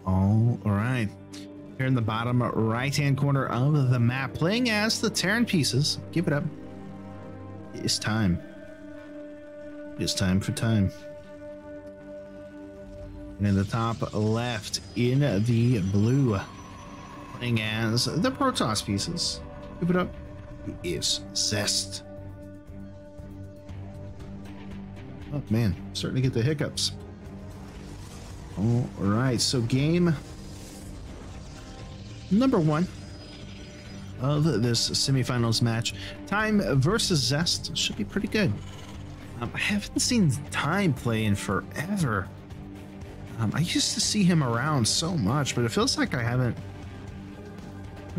All right. Here in the bottom right-hand corner of the map, playing as the Terran pieces. Give it up. It's time. It's time for time. And in the top left, in the blue, playing as the Protoss pieces. Give it up. It is ZEST. Oh man, starting to get the hiccups. All right, so game number 1 of this semifinals match, Time versus ZEST, should be pretty good. I haven't seen Time play in forever. I used to see him around so much, but it feels like I haven't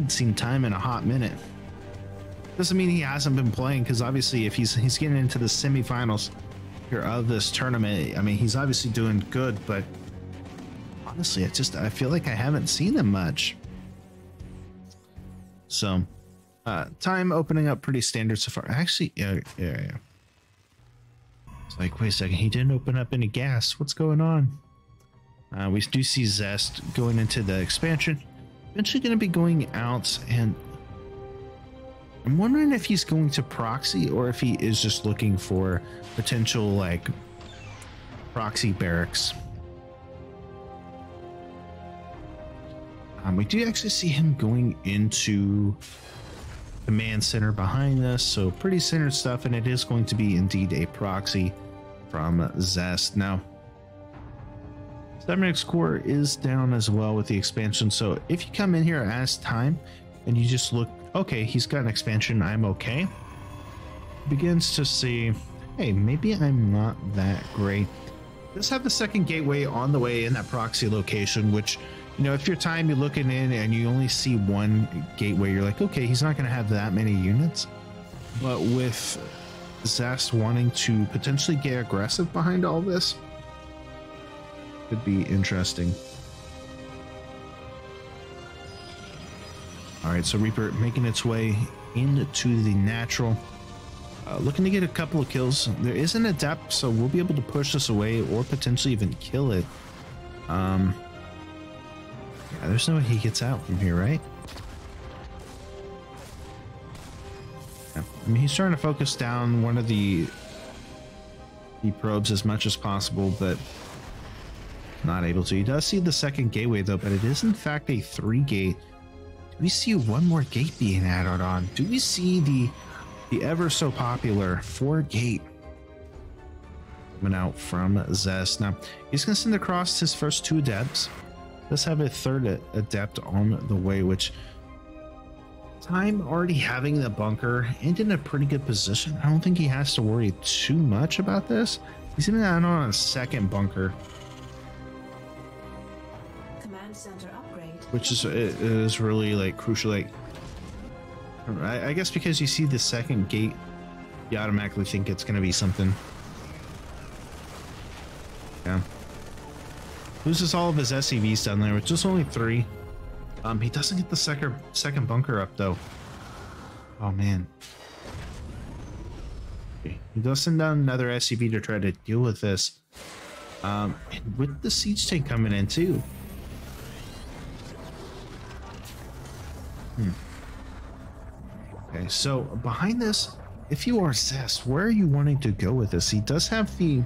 seen Time in a hot minute. Doesn't mean he hasn't been playing, because obviously if he's getting into the semifinals here of this tournament, I mean, he's obviously doing good, but honestly, I feel like I haven't seen him much. So, Time opening up pretty standard so far. Actually, yeah. It's like, wait a second, he didn't open up any gas. What's going on? We do see ZEST going into the expansion. Eventually going to be going out, and I'm wondering if he's going to proxy or if he is just looking for potential, like, proxy barracks. We do actually see him going into command center behind us, so pretty standard stuff, and it is going to be indeed a proxy from ZEST. Now, Cybernetics Core is down as well with the expansion, so if you come in here as Time and you just look, okay, he's got an expansion, I'm okay, begins to see, hey, maybe I'm not that great. Let's have the second gateway on the way in that proxy location, which, you know, if you're Time, you're looking in and you only see one gateway, you're like, okay, he's not going to have that many units. But with ZEST wanting to potentially get aggressive behind all this, could be interesting. All right, so Reaper making its way into the natural. Looking to get a couple of kills. There is an adept, so we'll be able to push this away or potentially even kill it. Yeah, there's no way he gets out from here, right? Yeah. I mean, he's trying to focus down one of the probes as much as possible, but not able to. He does see the second gateway, though, but it is in fact a 3-gate. Do we see one more gate being added on? Do we see the ever so popular 4-gate coming out from ZEST? Now, he's going to send across his first 2 adepts. Let's have a 3rd adept on the way, which Time already having the bunker and in a pretty good position. I don't think he has to worry too much about this. He's even on a 2nd bunker, Command center upgrade, which is really like crucial. Like, I guess because you see the 2nd gate, you automatically think it's going to be something. Yeah. Loses all of his SCVs down there, which is only 3. He doesn't get the second bunker up, though. Oh, man. Okay. He does send down another SCV to try to deal with this. And with the siege tank coming in, too. Okay, so behind this, if you are ZEST, where are you wanting to go with this? He does have the...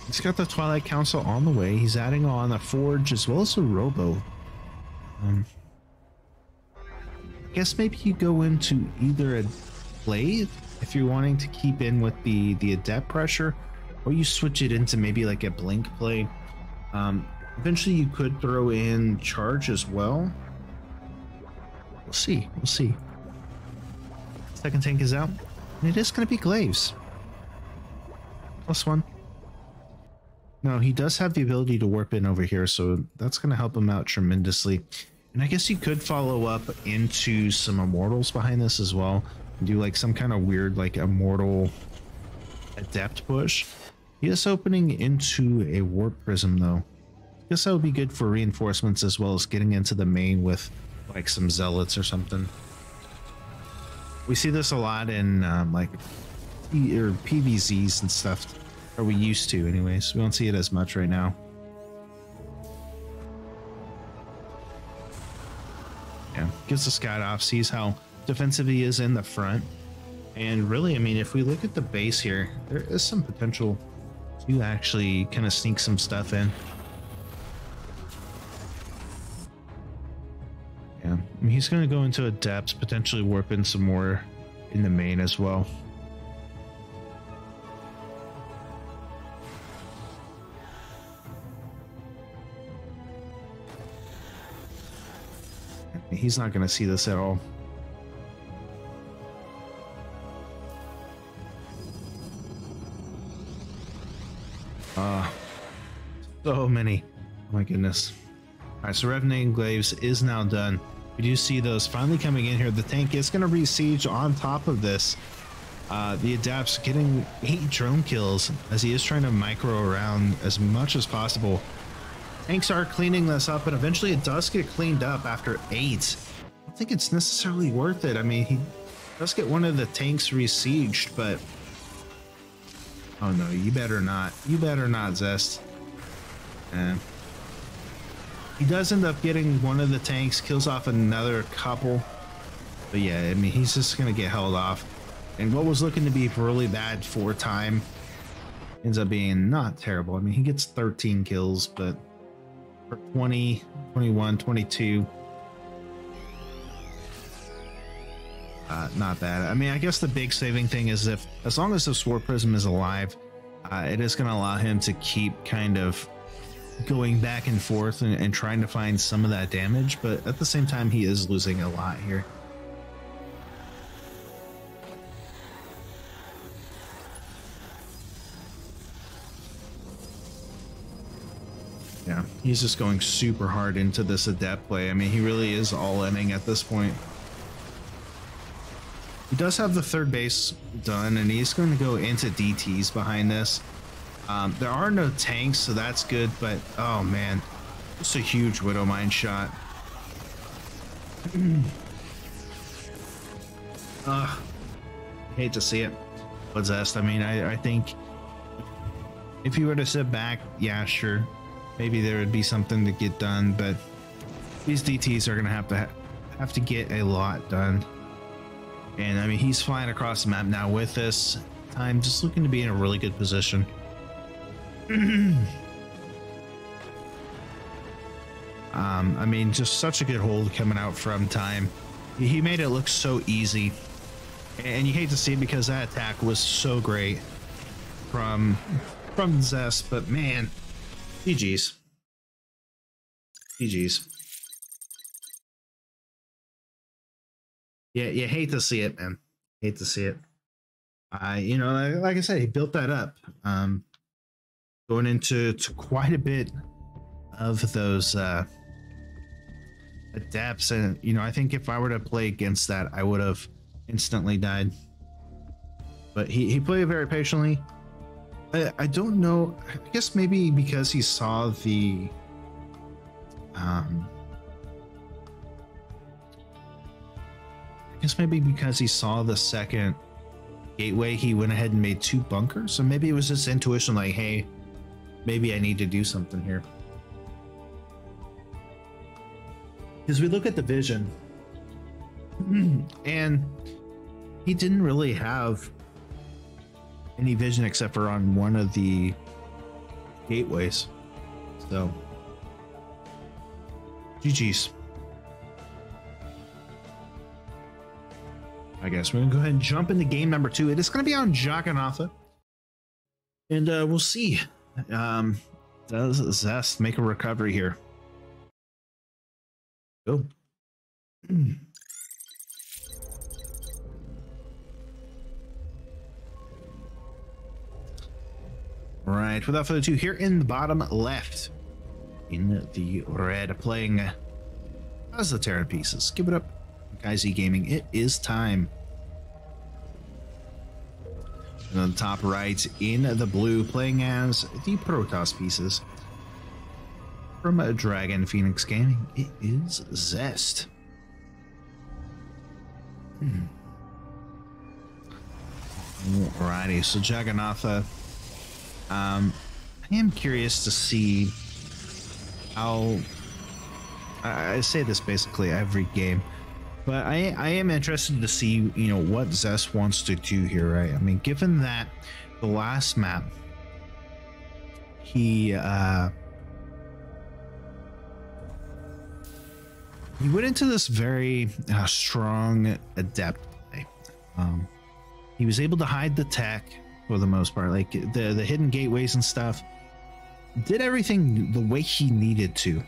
He's got the Twilight Council on the way. He's adding on a Forge as well as a Robo. I guess maybe you go into either a Blade if you're wanting to keep in with the Adept pressure, or you switch it into maybe like a Blink play. Eventually you could throw in Charge as well. We'll see. We'll see. 2nd tank is out, and it is going to be Glaives. +1. No, he does have the ability to warp in over here, so that's going to help him out tremendously. And I guess you could follow up into some Immortals behind this as well, and do like some kind of weird like Immortal Adept push. He is opening into a Warp Prism, though. I guess that would be good for reinforcements as well as getting into the main with like some Zealots or something. We see this a lot in like PVZs and stuff. Or we used to anyways. We don't see it as much right now. Yeah, gives the scout off, sees how defensive he is in the front. And really, I mean, if we look at the base here, there is some potential to actually kind of sneak some stuff in. Yeah, I mean, he's going to go into a depth, potentially warp in some more in the main as well. He's not going to see this at all. So many. Oh my goodness. All right, so Revenant Glaives is now done. We do see those finally coming in here. The tank is going to re-siege on top of this. The Adapt's getting 8 drone kills as he is trying to micro around as much as possible. Tanks are cleaning this up, and eventually it does get cleaned up after 8. I don't think it's necessarily worth it. I mean, he does get one of the tanks re-sieged, but oh no, you better not. You better not, Zest. He does end up getting one of the tanks, kills off another couple. But yeah, I mean, he's just going to get held off. And what was looking to be really bad for time ends up being not terrible. I mean, he gets 13 kills, but for 20, 21, 22. Not bad. I mean, I guess the big saving thing is if, as long as the Sword Prism is alive, it is going to allow him to keep kind of going back and forth and trying to find some of that damage, but at the same time he is losing a lot here. Yeah, he's just going super hard into this Adept play. I mean, he really is all-inning at this point. He does have the third base done, and he's going to go into DTs behind this. There are no tanks, so that's good, but oh man, just a huge Widow Mine shot. Hate to see it, but Zest, I mean, I think if you were to sit back, yeah, sure, maybe there would be something to get done, but these DTs are gonna have to get a lot done. And I mean, he's flying across the map now with this time, just looking to be in a really good position. I mean, just such a good hold coming out from time. He made it look so easy, and you hate to see it because that attack was so great from Zest, but man, GG's. Yeah, you hate to see it, man. Hate to see it. You know, like I said, he built that up. Going into quite a bit of those adapts, and you know, I think if I were to play against that, I would have instantly died. But he played very patiently. I don't know. I guess maybe because he saw the I guess maybe because he saw the second gateway, he went ahead and made 2 bunkers. So maybe it was just intuition, like, hey, maybe I need to do something here. Because we look at the vision, and he didn't really have any vision except for on one of the gateways. So, GG's. I guess we're gonna go ahead and jump into game number 2. It is gonna be on Jagannatha, and we'll see. Does Zest make a recovery here? Go. Right, without further ado, here in the bottom left, in the red, playing as the Terran pieces. Give it up, Kaisi Gaming. It is time. And on the top right, in the blue, playing as the Protoss pieces. From Dragon Phoenix Gaming, it is Zest. Alrighty, so Jagannatha I am curious to see how, I say this basically every game, but I am interested to see, you know, what ZEST wants to do here, right? I mean, given that the last map, he went into this very strong adept play. He was able to hide the tech for the most part, like the hidden gateways and stuff. Did everything the way he needed to,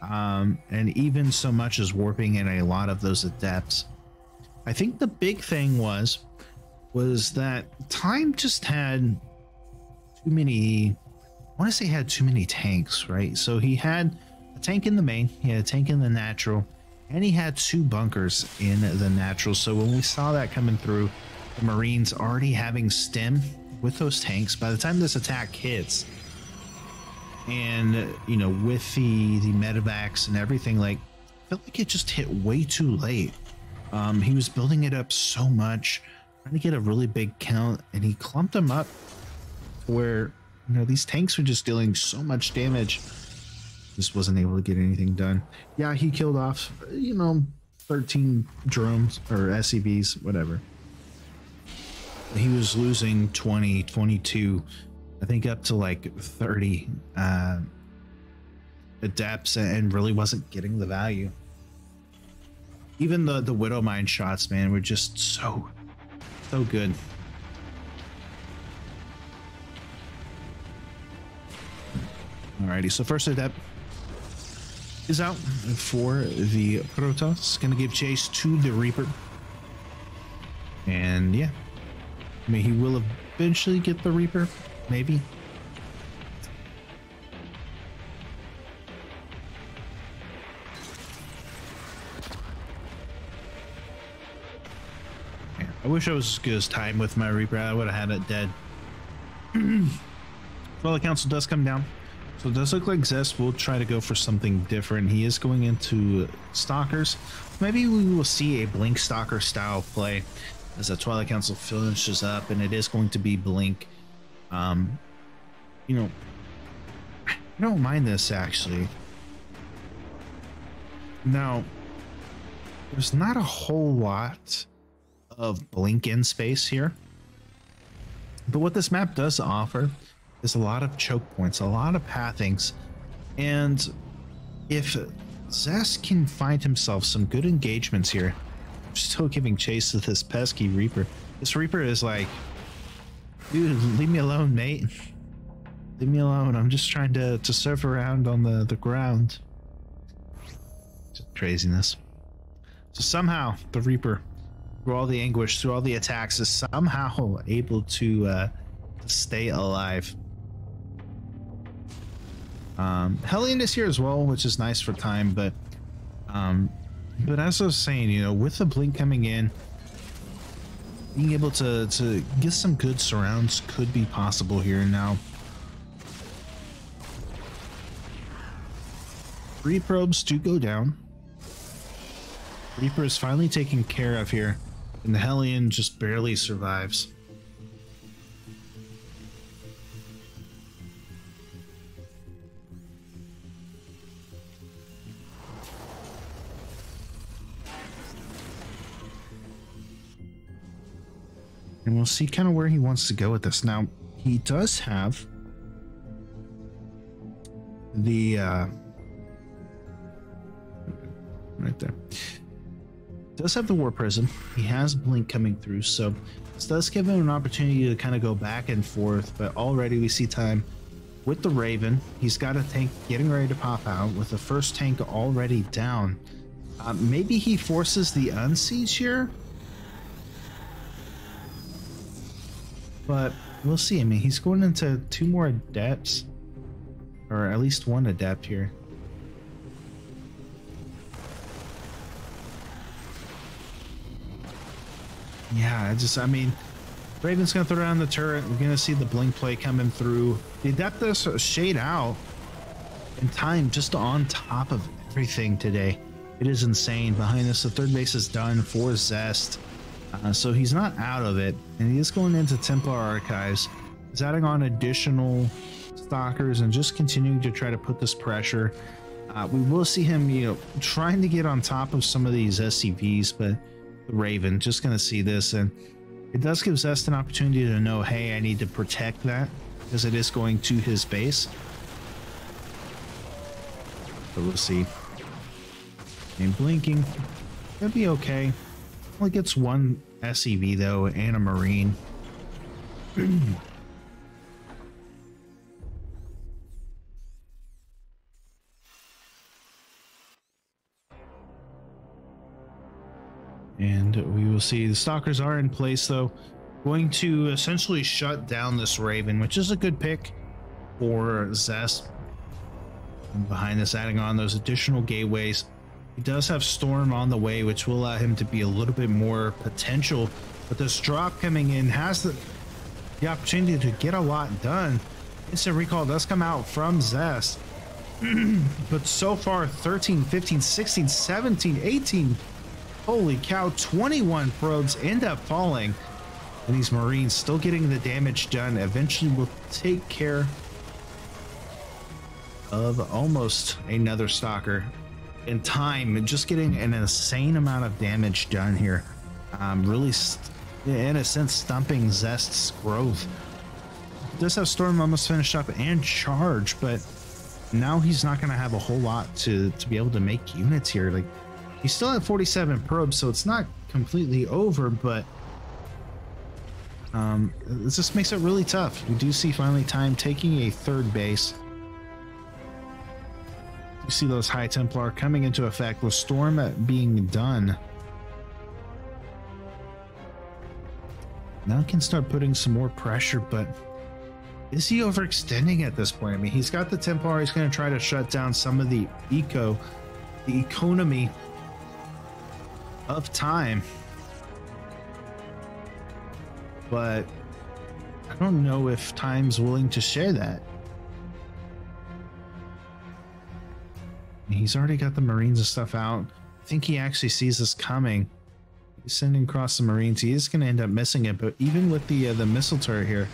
and even so much as warping in a lot of those adepts. I think the big thing was that Time just had too many, I want to say had too many tanks, right? So he had a tank in the main, he had a tank in the natural, and he had 2 bunkers in the natural. So when we saw that coming through, the Marines already having stim with those tanks, by the time this attack hits, and you know, with the medevacs and everything, like, I felt like it just hit way too late. He was building it up so much, trying to get a really big count, and he clumped them up where, you know, these tanks were just dealing so much damage. Just wasn't able to get anything done. Yeah, he killed off, you know, 13 drones or SCVs, whatever. He was losing 20, 22, I think up to like 30 adepts, and really wasn't getting the value. Even the Widow Mine shots, man, were just so good. Alrighty, so first adept is out for the Protoss. Gonna give chase to the Reaper. And yeah, I mean, he will eventually get the Reaper, maybe. Yeah, I wish I was as good as Time with my Reaper. I would have had it dead. Well, the council does come down. So it does look like ZEST will try to go for something different. He is going into Stalkers. Maybe we will see a Blink Stalker style play as the Twilight Council finishes up, and it is going to be Blink. You know, I don't mind this actually. Now, there's not a whole lot of Blink in space here, but what this map does offer is a lot of choke points, a lot of pathings, and if ZEST can find himself some good engagements here, still giving chase to this pesky Reaper. This Reaper is like, dude, leave me alone, mate. Leave me alone. I'm just trying to surf around on the ground. Just craziness. So somehow the Reaper, through all the anguish, through all the attacks, is somehow able to stay alive. Hellion is here as well, which is nice for Time, but as I was saying, you know, with the Blink coming in, being able to get some good surrounds could be possible here. Now, 3 probes do go down. Reaper is finally taken care of here, and the Hellion just barely survives. And we'll see kind of where he wants to go with this. Now, he does have the right there. Does have the War Prison. He has Blink coming through, so this does give him an opportunity to kind of go back and forth. But already we see Time with the Raven. He's got a tank getting ready to pop out with the first tank already down. Maybe he forces the unsiege here. But we'll see. I mean, he's going into 2 more adepts, or at least 1 adept here. Yeah, I mean, Raven's gonna throw down the turret. We're gonna see the Blink play coming through. The adept does shade out in Time, just on top of everything today. It is insane. Behind us, the 3rd base is done for ZEST. So he's not out of it, and he is going into Templar Archives. But the is adding on additional stalkers and just continuing to try to put this pressure. We will see him, you know, trying to get on top of some of these SCVs, but the Raven just going to see this, and it does give Zest an opportunity to know, hey, I need to protect that because it is going to his base. So we'll see. And blinking, it'll be okay. Only gets one SCV though, and a Marine. And we will see the stalkers are in place though, going to essentially shut down this Raven, which is a good pick for Zest. And behind this, adding on those additional gateways. He does have Storm on the way, which will allow him to be a little bit more potential, but this drop coming in has the opportunity to get a lot done. Instant recall does come out from Zest, but so far 13, 15, 16, 17, 18, holy cow, 21 probes end up falling, and these Marines still getting the damage done. Eventually will take care of almost another stalker in time, and just getting an insane amount of damage done here. Really, in a sense, stumping Zest's growth. Does have Storm almost finished up and charge, but now he's not going to have a whole lot to be able to make units here. Like, he's still at 47 probes, so it's not completely over, but this just makes it really tough. We do see finally Time taking a third base. You see those High Templar coming into effect with Storm being done. Now can start putting some more pressure, but is he overextending at this point? I mean, he's got the Templar. He's going to try to shut down some of the economy of Time, but I don't know if Time's willing to share that. He's already got the Marines and stuff out. I think he actually sees this coming. He's sending across the Marines. He is going to end up missing it, but even with the missile turret here,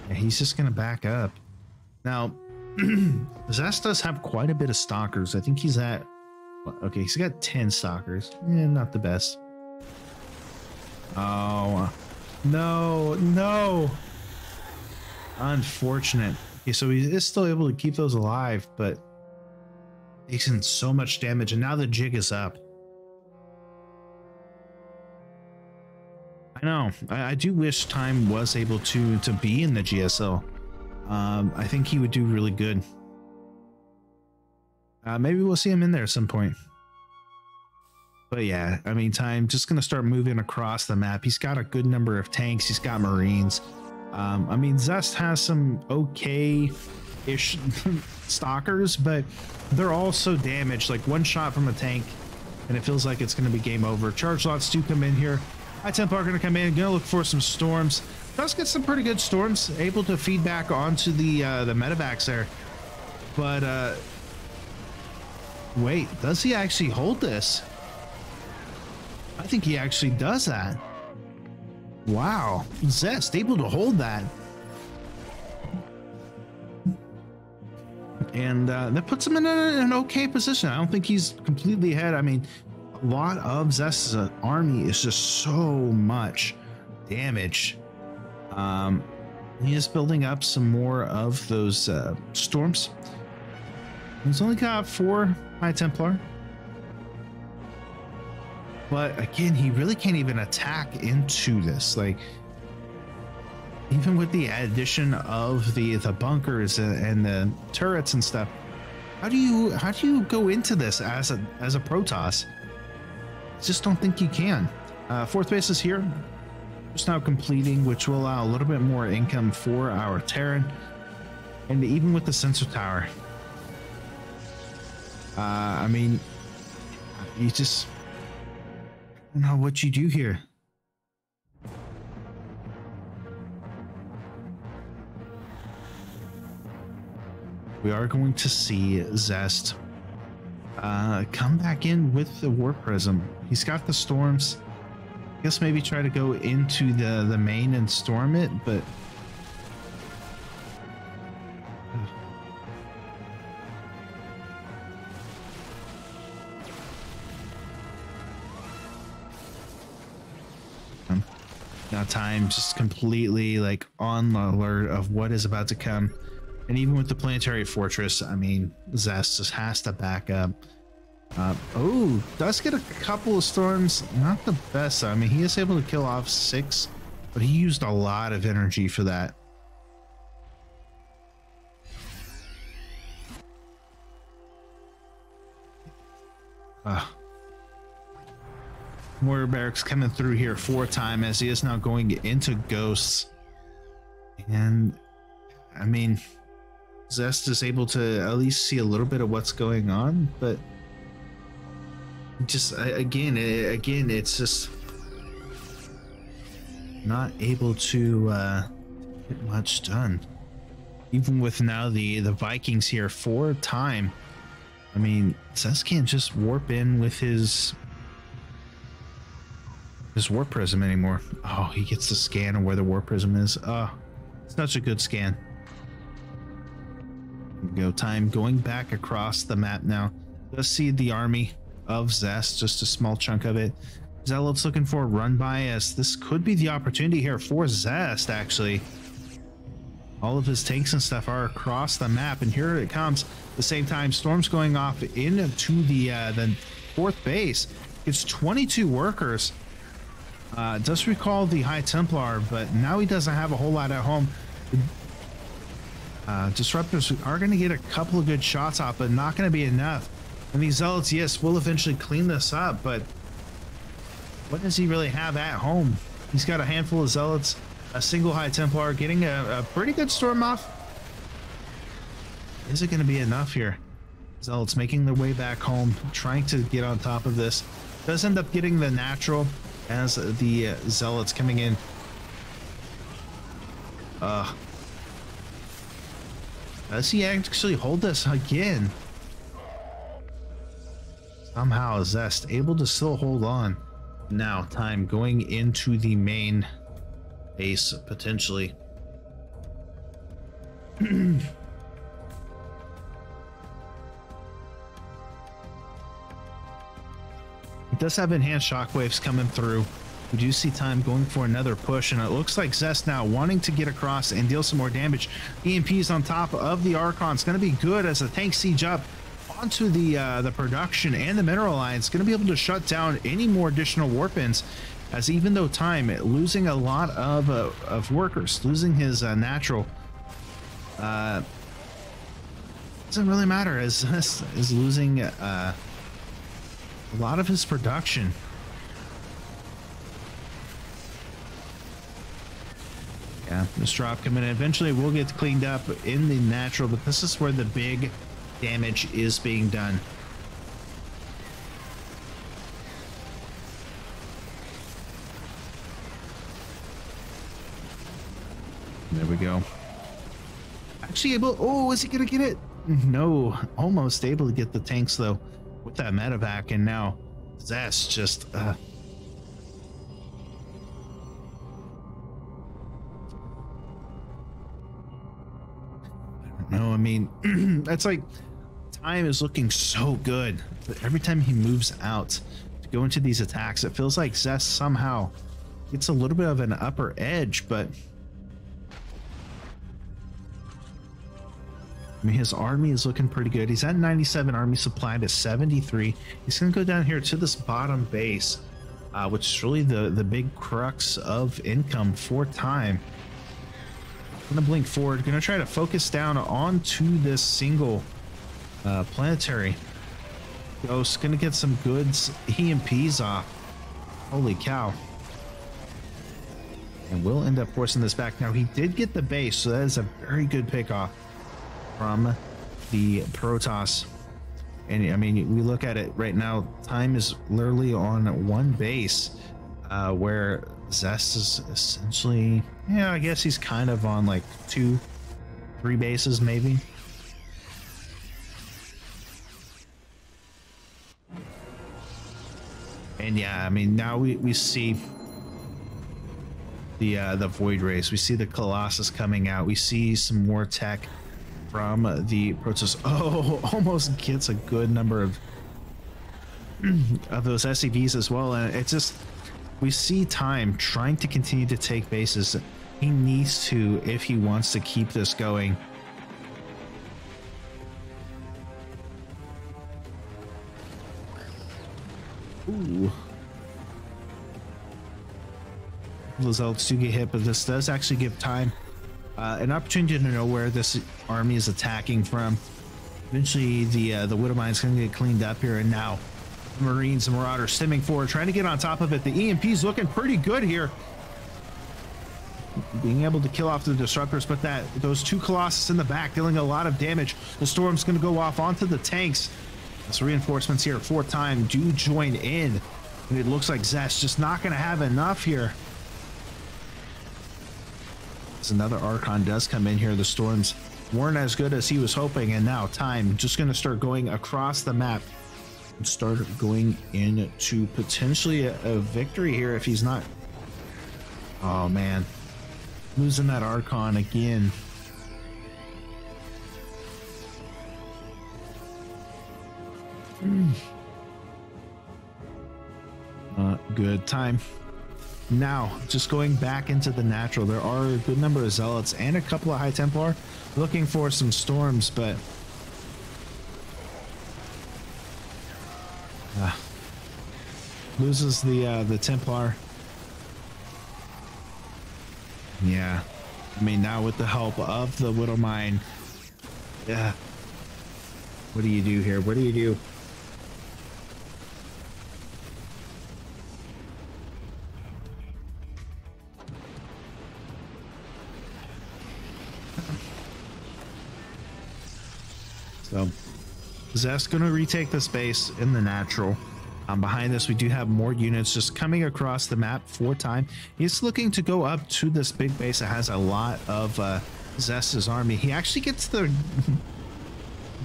yeah, he's just going to back up. Now, Zest does have quite a bit of stalkers. I think he's at, okay, he's got 10 stalkers. Not the best. Oh, no. Unfortunate. Okay, so he is still able to keep those alive, but takes in so much damage, and now the jig is up. I know. I do wish Time was able to be in the GSL. I think he would do really good. Maybe we'll see him in there at some point. But yeah, I mean, Time just going to start moving across the map. He's got a good number of tanks. He's got Marines. I mean, Zest has some okay-ish stalkers, but they're all so damaged. Like one shot from a tank, and it feels like it's going to be game over. Charge lots do come in here. High Templar are going to come in, going to look for some storms. Does get some pretty good storms, able to feed back onto the medevacs there. But wait, does he actually hold this? I think he actually does that. Wow, Zest able to hold that. And that puts him in an okay position. I don't think he's completely ahead. I mean, a lot of Zest's army is just so much damage. He is building up some more of those storms. He's only got 4 High Templar. But again, he really can't even attack into this. Like, even with the addition of the bunkers and the turrets and stuff, how do you go into this as a Protoss? I just don't think you can. 4th base is here, just now completing, which will allow a little bit more income for our Terran, and even with the sensor tower. I mean, you just I don't know what you do here. We are going to see Zest come back in with the War Prism. He's got the storms. I guess maybe try to go into the main and storm it, but Now time just completely like on the alert of what is about to come. And even with the planetary fortress, I mean, ZEST just has to back up. Oh, does get a couple of storms. Not the best. I mean, he is able to kill off 6, but he used a lot of energy for that. Warrior barracks coming through here 4 times as he is now going into ghosts. And I mean, ZEST is able to at least see a little bit of what's going on, but just again, it's just not able to get much done. Even with now the Vikings here 4 times. I mean, ZEST can't just warp in with his warp prism anymore. Oh, he gets the scan of where the warp prism is. Oh, such a good scan. Go time going back across the map now. Let's see the army of ZEST, just a small chunk of it. Zealot's looking for a run by, as this could be the opportunity here for ZEST actually. All of his tanks and stuff are across the map, and here it comes. At the same time, storms going off into the 4th base. It's 22 workers. Does recall the High Templar, but now he doesn't have a whole lot at home. Disruptors are going to get a couple of good shots off, but not going to be enough. And these Zealots, yes, will eventually clean this up, but what does he really have at home? He's got a handful of Zealots, a single High Templar, getting a pretty good storm off. Is it going to be enough here? Zealots making their way back home, trying to get on top of this. Does end up getting the natural as the Zealots coming in. Does he actually hold this again? Somehow ZEST able to still hold on. Now time going into the main base potentially. It does have enhanced shockwaves coming through. We do see time going for another push, and it looks like ZEST now wanting to get across and deal some more damage. EMPs on top of the Archon. It's going to be good as the tank siege up onto the production and the mineral lines. Going to be able to shut down any more additional warp-ins, as even though time losing a lot of workers, losing his natural, doesn't really matter, as ZEST is losing a lot of his production. Yeah, this drop coming in. Eventually we'll get cleaned up in the natural, but this is where the big damage is being done. There we go. Actually able, oh, is he gonna get it? No, almost able to get the tanks though with that medevac, and now ZEST just no, I mean, that's like, time is looking so good, but every time he moves out to go into these attacks, it feels like ZEST somehow gets a little bit of an upper edge. But I mean, his army is looking pretty good. He's at 97 army supply to 73. He's going to go down here to this bottom base, which is really the big crux of income for time. Gonna blink forward, gonna try to focus down onto this single planetary ghost. Gonna get some goods EMPs off. Holy cow. And we'll end up forcing this back. Now he did get the base, so that is a very good pickoff from the Protoss. And I mean, we look at it right now, time is literally on one base, where ZEST is essentially, yeah, I guess he's kind of on like 2-3 bases maybe. And yeah, I mean, now we see the Void Race, we see the Colossus coming out, we see some more tech from the Protoss. Oh, almost gets a good number of those SCVs as well. And it's just, we see Time trying to continue to take bases. He needs to if he wants to keep this going. Ooh. Those elves do get hit, but this does actually give Time an opportunity to know where this army is attacking from. Eventually, the Widow Mine's going to get cleaned up here, and now Marines and Marauders stemming forward, trying to get on top of it. The EMP's looking pretty good here, being able to kill off the disruptors, but those two Colossus in the back dealing a lot of damage. The Storm's going to go off onto the tanks. As reinforcements here for Time do join in, and it looks like ZEST just not going to have enough here. As another Archon does come in here, the Storms weren't as good as he was hoping, and now Time just going to start going across the map and start going into potentially a victory here if he's not. Oh man, losing that Archon again. Good. Time now just going back into the natural. There are a good number of Zealots and a couple of High Templar looking for some Storms, but loses the Templar. Yeah, I mean, now with the help of the Widow Mine, yeah, what do you do here? What do you do? So ZEST gonna retake the space in the natural. Behind this, we do have more units just coming across the map for Time. He's looking to go up to this big base that has a lot of ZEST's army. He actually gets the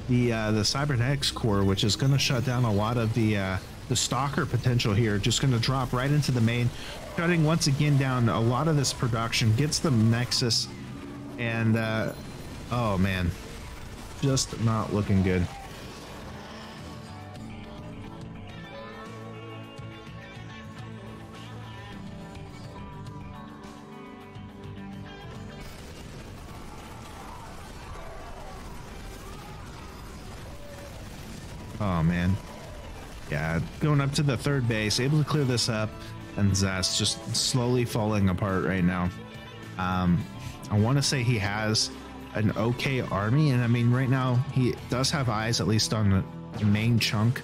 Cybernetics core, which is going to shut down a lot of the Stalker potential here. Just going to drop right into the main, shutting once again down a lot of this production. Gets the Nexus, and oh man, just not looking good. Oh man, yeah, going up to the third base, able to clear this up, and ZEST just slowly falling apart right now. I want to say he has an okay army, and I mean right now he does have eyes at least on the main chunk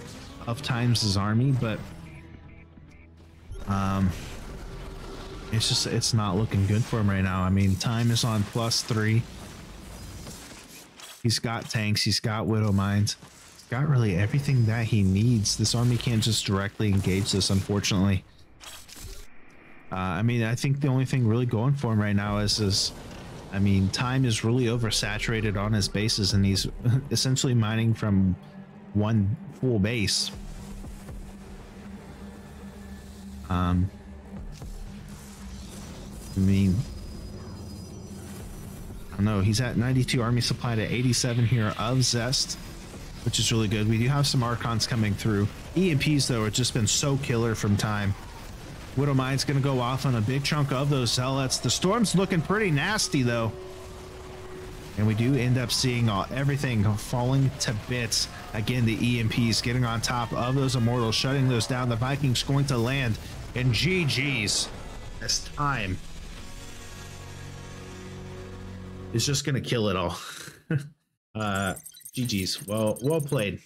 of Time's army, but it's not looking good for him right now. I mean, Time is on +3. He's got tanks, he's got Widow Mines, got really everything that he needs. This army can't just directly engage this, unfortunately. I mean, I think the only thing really going for him right now is I mean, Time is really oversaturated on his bases, and he's essentially mining from one full base. I mean, I don't know, he's at 92 army supply to 87 here of ZEST, which is really good. We do have some Archons coming through. EMPs, though, have just been so killer from Time. Widow Mine's going to go off on a big chunk of those Zealots. The Storm's looking pretty nasty, though. And we do end up seeing everything falling to bits. Again, the EMPs getting on top of those Immortals, shutting those down. The Vikings going to land. And GG's. As Time is just going to kill it all. GG's. Well played.